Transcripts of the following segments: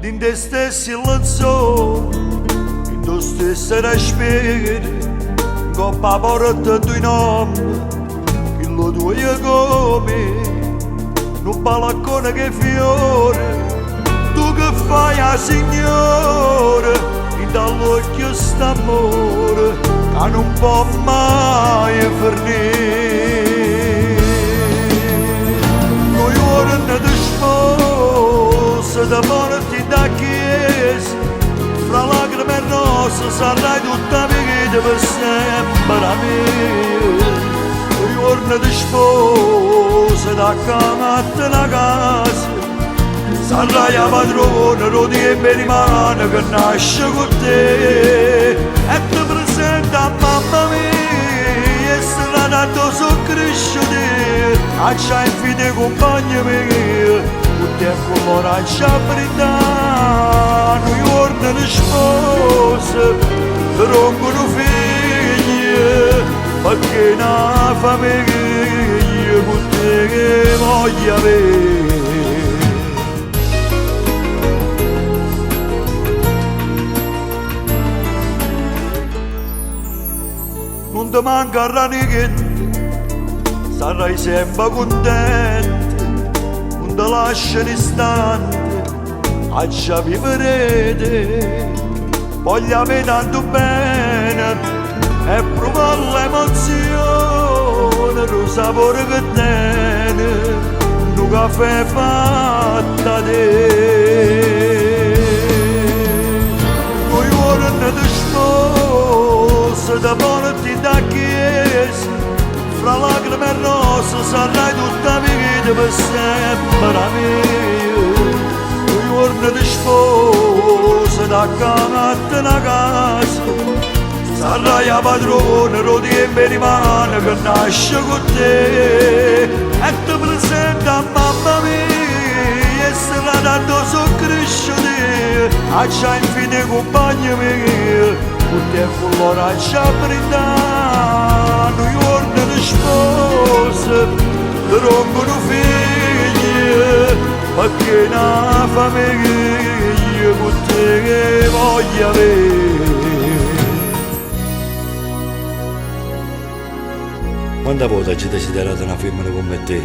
in te stessi lenzuoli, in te stessi respiri, coppa porta tu nome, che lo tuo come, un balcone che fiore, tu che fai a signore, in dall'occhio st'amore, che non può mai finire. Noi ora ne ti sposa, da porti da chiesa, fra lacrime e rose sarai tutta vita per sempre a me. Noi ora ti sposa, da chiamate la casa, sarai la padrona, lo tieni in mano che nasce con te. E ti presenta mamma mia, e sarà addosso cresciuti, accia infine compagni miei, tutti e colora accia verità. Noi ora le spose, rompono figli, perché una famiglia con te che voglio avere. Non ti mancherà niente, sarai sempre contento, non ti lasci un istante, a ci vivrete, vogliamo tanto bene e provare l'emozione, il sapore che tiene, un caffè fatto da te. Noi ora ne ti sposa, da porti da chiesa, fra lacrime e rose sarai tutta vita per sempre a me. Noi ora ti sposa, da chiamate la casa, sarai la padrona, lo tieni in mano che nasce con te. E ti presenta mamma mia, e sarà tanto sono cresciuti, accia infine compagni miei, tutti e colora accia verità. Noi ora ti sposa, ti rompono figli, perché una famiglia con te che voglio avere. Quante volte hai desiderato una femmina come te?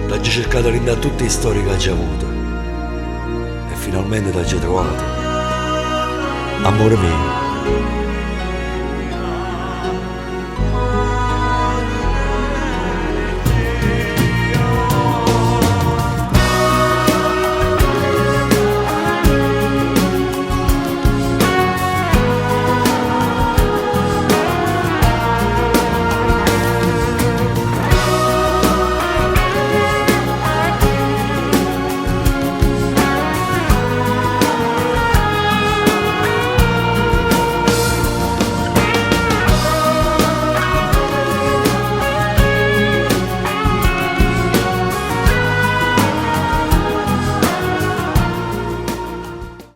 L'hai cercato in tutte le storie che hai avuto e finalmente l'hai trovata. Amore mio,